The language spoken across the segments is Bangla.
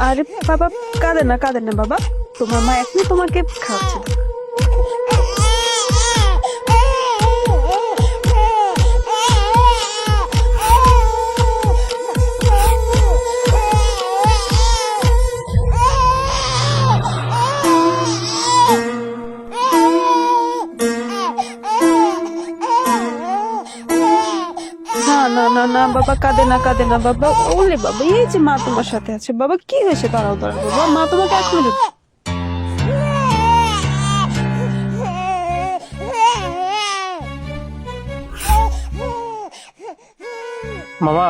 আরে বাবা, কাঁদেন না বাবা, তোমার মা এখনই তোমাকে খাওয়াচ্ছে। না বাবা, কাঁদে না বাবা। ওলে বাবা, এই যে মা তোমার সাথে আছে। বাবা কি হয়েছে? দাঁড়াও বাবা, মা তোমাকে 1 মিনিট। মামা,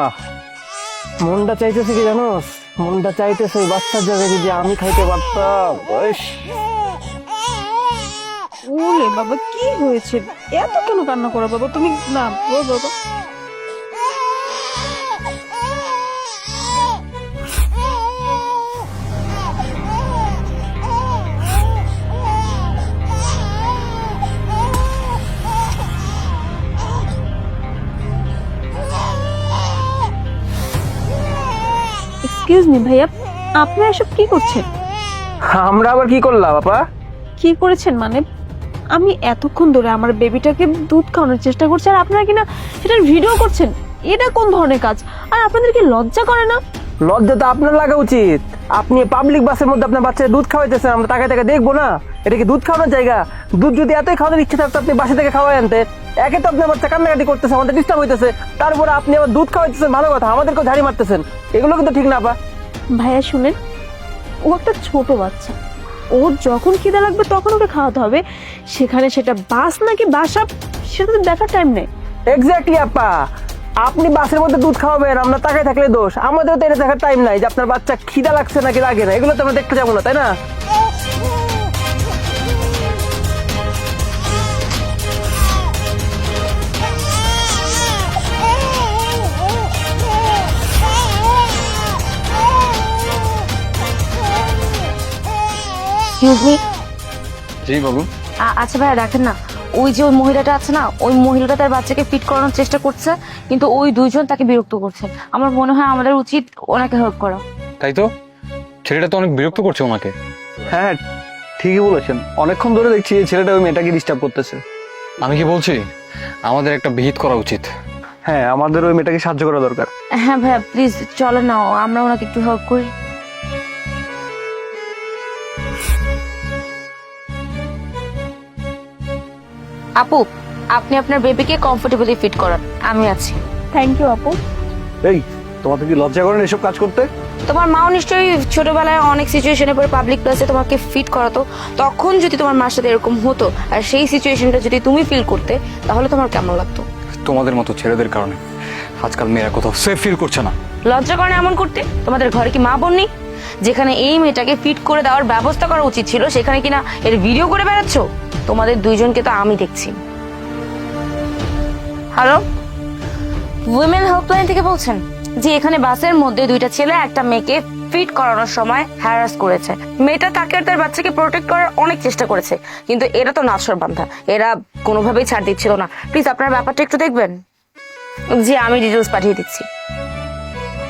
মনটা চাইতেছে কি জানো? মনটা চাইতেছে ওই বাচ্চার জায়গায় যদি আমি খাইতে পারতাম। ওলে বাবা, কি হয়েছে? এত কেন কান্না করো বাবা? তুমি না বাবা। এক্সকিউজ মি ভাইয়া, আপনি এসব কি করছেন? আমরা আবার কি করলাম বাবা? কি করেছেন মানে? আমি এতক্ষণ ধরে আমার বেবিটাকে দুধ খাওয়ানোর চেষ্টা করছি, আর আপনারা কিনা সেটার ভিডিও করছেন। এটা কোন ধরনের কাজ? আর আপনাদের কি লজ্জা করে না? লজ্জা তো আপনার লাগা উচিত। আপনি পাবলিক বাসের মধ্যে আপনার বাচ্চাকে দুধ খাওয়াইতেছেন, আমরা তাকে তাকে দেখবো না? এটা কি দুধ খাওয়ানোর জায়গা? দুধ যদি এতই খাওয়ানোর ইচ্ছে থাকতো আপনি বাসা থেকে খাওয়াই আনতে। একে তো আপনার বাচ্চা কান্নাকাটি করতেছে, আমাদের ডিস্টার্ব হইতেছে, তারপরে আপনি আবার দুধ খাওয়াইতেছেন, ভালো কথা, আমাদেরকেও ঝাড়ি মারতেছেন। এগুলো কিন্তু ঠিক না আপা। ভাইয়া শুনেন, ও একটা ছোট বাচ্চা, ওর যখন খিদে লাগবে তখন ওকে খাওয়াতে হবে। সেখানে সেটা বাস নাকি বাসা, সেটা তো দেখার টাইম নেই। এক্স্যাক্টলি আপা, আপনি বাসের মধ্যে দুধ খাওয়াবেন, আমরা তাকায় থাকলে দোষ। আমাদেরও তো এটা দেখার টাইম নাই যে আপনার বাচ্চা খিদা লাগছে নাকি লাগে না, এগুলো তো আমরা দেখতে যাবো না, তাই না? Excuse me. জি বাবু। আচ্ছা ভাইয়া, দেখেন না, ওই যে ওই মহিলাটা আছে না, ওই মহিলাটা তার বাচ্চাকে ফিট করানোর চেষ্টা করছে, কিন্তু ওই দুইজন তাকে বিরক্ত করছে। আমার মনে হয় আমাদের উচিত ওনাকে হেল্প করা। তাই তো, ছেলেটা তো অনেক বিরক্ত করছে ওনাকে। হ্যাঁ ঠিকই বলেছেন, অনেকক্ষণ ধরে দেখছি এই ছেলেটা ওই মেয়েটাকে ডিস্টার্ব করতেছে। আমি কি বলছি, আমাদের একটা বিহিত করা উচিত। হ্যাঁ, আমাদের ওই মেয়েটাকে সাহায্য করা দরকার। হ্যাঁ ভাইয়া, প্লিজ চলেন না, আমরা ওনাকে একটু হেল্প করি। আপু, আপনি আপনার বেবিকে কমফোর্টেবলি ফিট করান, আমি আছি। থ্যাংক ইউ আপু। এই, তোমাদের কি লজ্জা করেন এসব কাজ করতে? তোমার মাও নিশ্চয়ই ছোটবেলায় অনেক সিচুয়েশনে পরে পাবলিক প্লেসে তোমাকে ফিট করাতো। তখন যদি তোমার মার সাথে এরকম হতো আর সেই সিচুয়েশনটা যদি তুমি ফিল করতে, তাহলে তোমার কেমন লাগতো? তোমাদের মতো ছেলেদের কারণে আজকাল মেয়েরা কোথাও সেফ ফিল করছে না। লজ্জা করে না এমন করতে? তোমাদের ঘরে কি মা বোন নেই? যেখানে এই মেয়েটাকে ফিট করে দেওয়ার ব্যবস্থা করা উচিত ছিল, সেখানে কিনা এর ভিডিও করে বেড়াচ্ছ। তোমাদের দুইজনকে তো আমি দেখছি। হ্যালো, উইমেন হেল্পলাইন থেকে বলছেন? যে এখানে বাসের মধ্যে দুইটা ছেলে একটা মেয়েকে ফিট করানোর সময় হ্যারাস করেছে। মেয়েটা তাকে আর তার বাচ্চাকে প্রোটেক্ট করার অনেক চেষ্টা করেছে, কিন্তু এরা তো নাছর বান্ধা, এরা কোনোভাবেই ছাড় দিচ্ছিল না। প্লিজ আপনার ব্যাপারটা একটু দেখবেন। জি, আমি ডিটেলস পাঠিয়ে দিচ্ছি।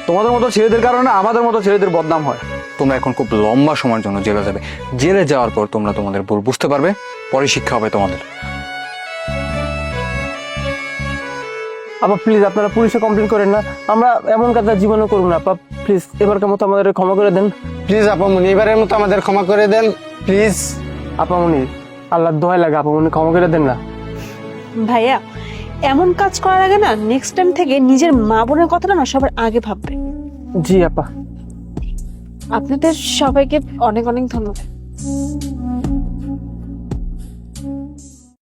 তোমাদের মতো ছেলেদের কারণে আমাদের মতো ছেলেদের বদনাম হয়। তোমরা এখন খুব লম্বা সময়ের জন্য জেলে যাবে। জেলে যাওয়ার পর তোমরা তোমাদের ভুল বুঝতে পারবে, পরে শিক্ষা হবে তোমাদের। আপা প্লিজ, আপনারা পুলিশে কমপ্লেন করেন না, আমরা এমন কাজ আর জীবনে করবো না। আপা প্লিজ, এবারকার মতো আমাদের ক্ষমা করে দেন। প্লিজ আপামনি, এবারের মতো আমাদের ক্ষমা করে দেন প্লিজ। আপামনি, আল্লাহর দোহাই লাগে, আপামনি ক্ষমা করে দেন না। ভাইয়া, এমন কাজ করার আগে না নেক্সট টাইম থেকে নিজের মা বোনের কথাটা না সবার আগে ভাববে। জি আপা। আপনাদের সবাইকে অনেক অনেক ধন্যবাদ।